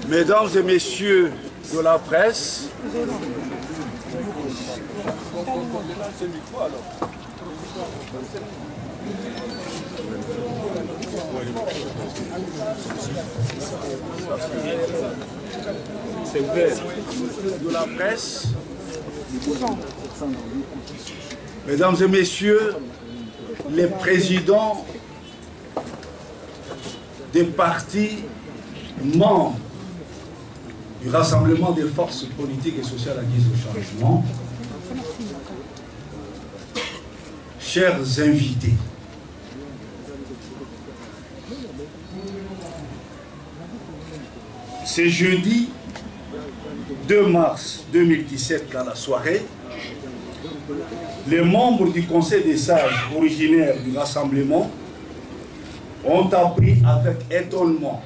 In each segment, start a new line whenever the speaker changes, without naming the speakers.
Mesdames et messieurs de la presse, c'est ouvert, de la presse, mesdames et messieurs, les présidents des partis membres du Rassemblement des forces politiques et sociales acquises au changement, chers invités, c'est jeudi 2 mars 2017 dans la soirée, les membres du Conseil des sages originaires du Rassemblement ont appris avec étonnement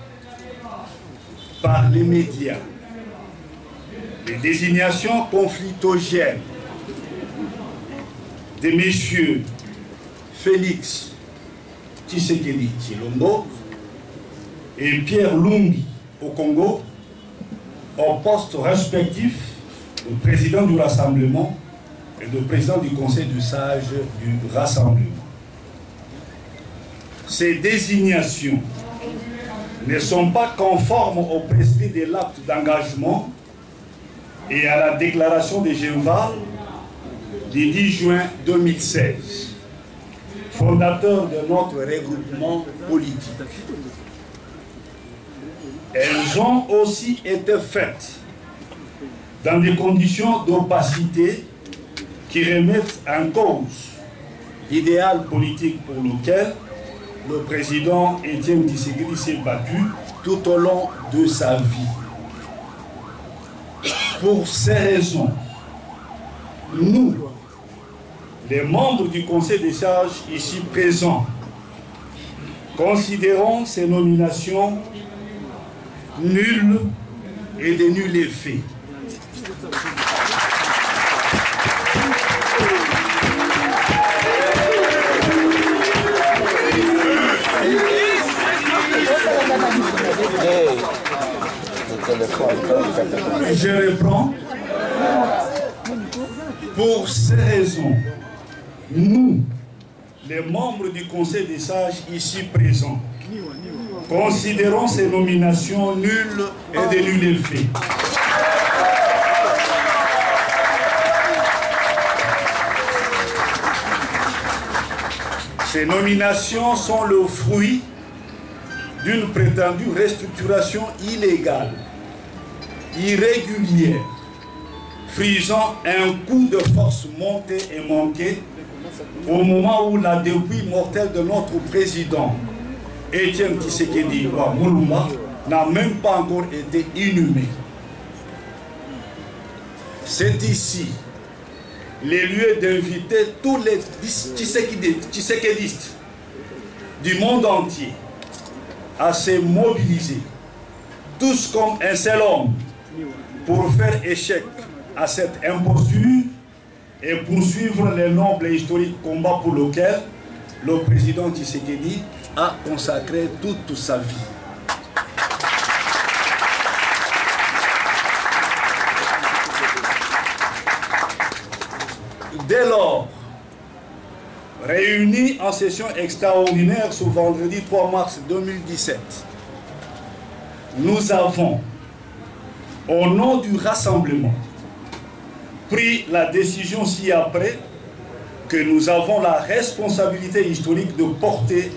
par les médias les désignations conflictogènes de messieurs Félix Tshisekedi Tshilombo et Pierre Lungi au Congo au poste respectif de président du Rassemblement et de président du Conseil des sages du Rassemblement. Ces désignations ne sont pas conformes au prescrit de l'acte d'engagement et à la déclaration de Genval du 10 juin 2016, fondateur de notre regroupement politique. Elles ont aussi été faites dans des conditions d'opacité qui remettent en cause l'idéal politique pour lequel le président Étienne Tshisekedi s'est battu tout au long de sa vie. Pour ces raisons, nous, les membres du Conseil des sages ici présents, considérons ces nominations nulles et de nul effet. Je reprends. Pour ces raisons, nous, les membres du Conseil des sages ici présents, considérons ces nominations nulles et de nul effet. Ces nominations sont le fruit d'une prétendue restructuration illégale, irrégulière, frisant un coup de force monté et manqué au moment où la dépouille mortelle de notre président, Étienne Tshisekedi Mulumba, n'a même pas encore été inhumée. C'est ici les lieux d'inviter tous les tshisekédistes du monde entier à se mobiliser, tous comme un seul homme, pour faire échec à cette imposture et poursuivre le noble et historique combat pour lequel le président Tshisekedi a consacré toute sa vie. Dès lors, réunis en session extraordinaire ce vendredi 3 mars 2017, nous avons, au nom du Rassemblement, pris la décision ci-après que nous avons la responsabilité historique de porter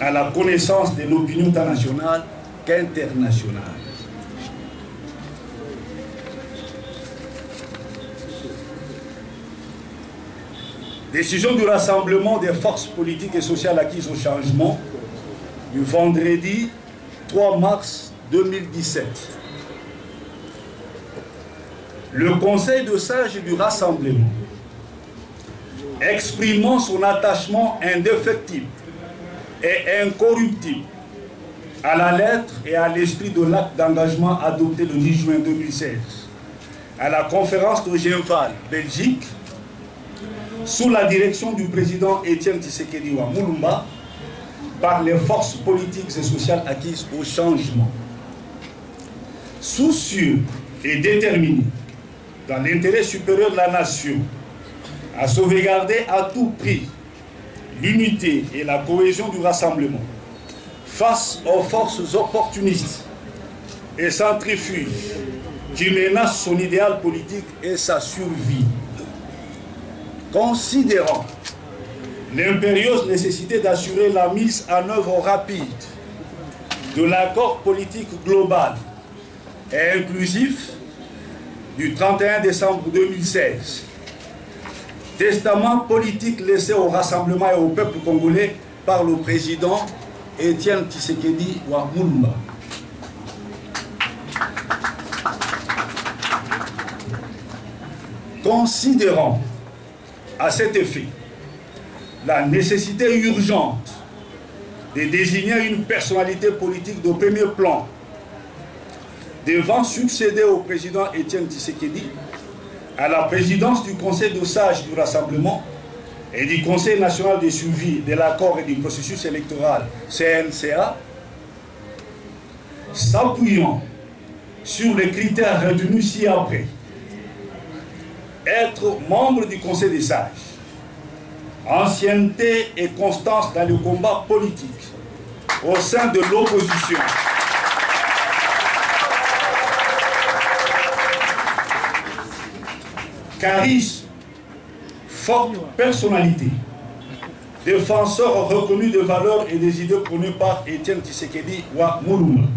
à la connaissance de l'opinion tant nationale qu'internationale. Décision du rassemblement des forces politiques et sociales acquises au changement du vendredi 3 mars 2017. Le Conseil de sages du rassemblement, exprimant son attachement indéfectible et incorruptible à la lettre et à l'esprit de l'acte d'engagement adopté le 10 juin 2016 à la conférence de Genval, Belgique, sous la direction du président Étienne Tshisekedi wa Mulumba, par les forces politiques et sociales acquises au changement. Soucieux et déterminés, dans l'intérêt supérieur de la nation, à sauvegarder à tout prix l'unité et la cohésion du rassemblement face aux forces opportunistes et centrifuges qui menacent son idéal politique et sa survie. Considérant l'impérieuse nécessité d'assurer la mise en œuvre rapide de l'accord politique global et inclusif du 31 décembre 2016, testament politique laissé au rassemblement et au peuple congolais par le président Étienne Tshisekedi wa Mulumba. Considérant à cet effet la nécessité urgente de désigner une personnalité politique de premier plan devant succéder au président Étienne Tshisekedi à la présidence du Conseil de sages du Rassemblement et du Conseil national de suivi de l'accord et du processus électoral CNCA, s'appuyant sur les critères retenus ci-après. Être membre du Conseil des sages, ancienneté et constance dans le combat politique au sein de l'opposition, charisme, forte personnalité, défenseur reconnu des valeurs et des idées prônées par Étienne Tshisekedi wa Mulumba,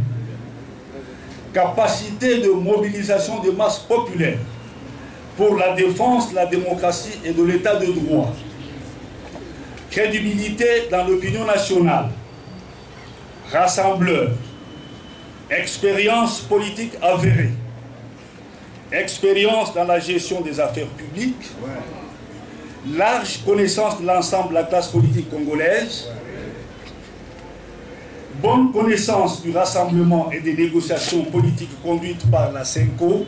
capacité de mobilisation des masses populaires pour la défense de la démocratie et de l'état de droit, crédibilité dans l'opinion nationale, rassembleur, expérience politique avérée, expérience dans la gestion des affaires publiques, large connaissance de l'ensemble de la classe politique congolaise, bonne connaissance du rassemblement et des négociations politiques conduites par la CENCO,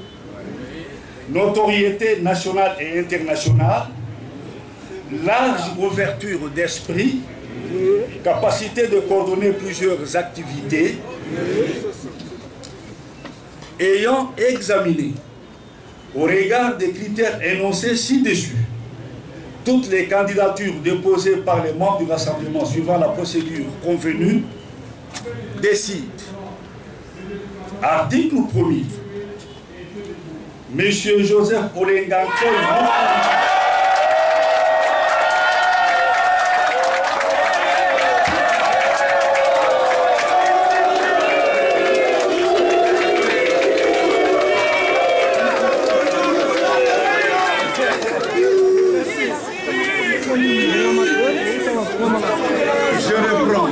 notoriété nationale et internationale, large ouverture d'esprit, capacité de coordonner plusieurs activités, ayant examiné, au regard des critères énoncés ci-dessus, toutes les candidatures déposées par les membres du Rassemblement suivant la procédure convenue, décide. Article 1er. Monsieur Joseph Olenganko, je reprends.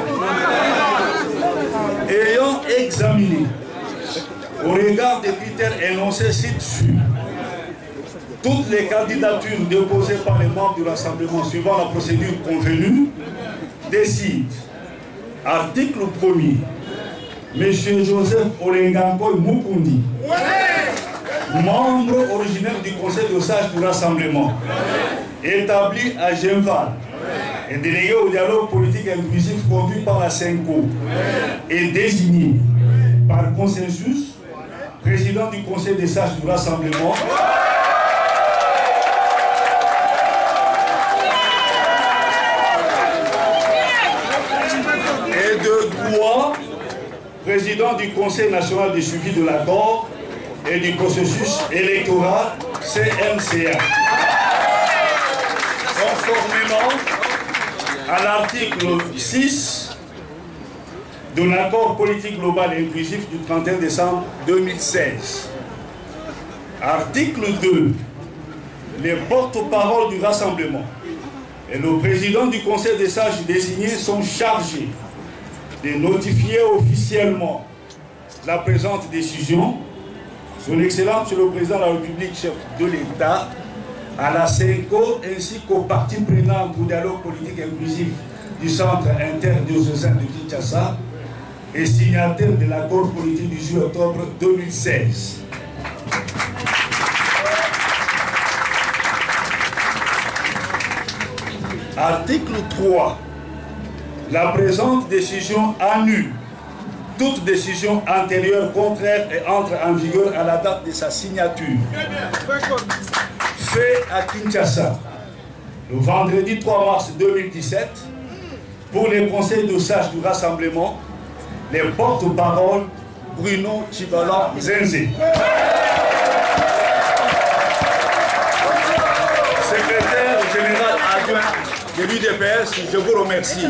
Ayant examiné, au regard des critères énoncés ci-dessus, toutes les candidatures déposées par les membres du Rassemblement suivant la procédure convenue, décide. Article 1er. Monsieur Joseph Olenganko Mukundi, membre originaire du Conseil de sages du Rassemblement, établi à Genval et délégué au dialogue politique inclusif conduit par la CENCO, et désigné par consensus président du Conseil des sages du Rassemblement, et de droit président du Conseil national de suivi de l'accord et du processus électoral CNCA. Conformément à l'article 6 de l'accord politique global et inclusif du 31 décembre 2016. Article 2. Les porte-paroles du rassemblement et le président du Conseil des sages désignés sont chargés de notifier officiellement la présente décision, Son Excellence le Président de la République, chef de l'État, à la CENCO ainsi qu'aux parties prenantes au dialogue politique inclusif du Centre interdiocésain de Kinshasa et signataire de l'accord politique du 8 octobre 2016. Article 3. La présente décision annule toute décision antérieure contraire et entre en vigueur à la date de sa signature. Fait à Kinshasa, le vendredi 3 mars 2017, pour les conseils de sages du rassemblement, les porte-paroles Bruno Tchibala Zenze. Secrétaire général adjoint de l'UDPS, je vous remercie.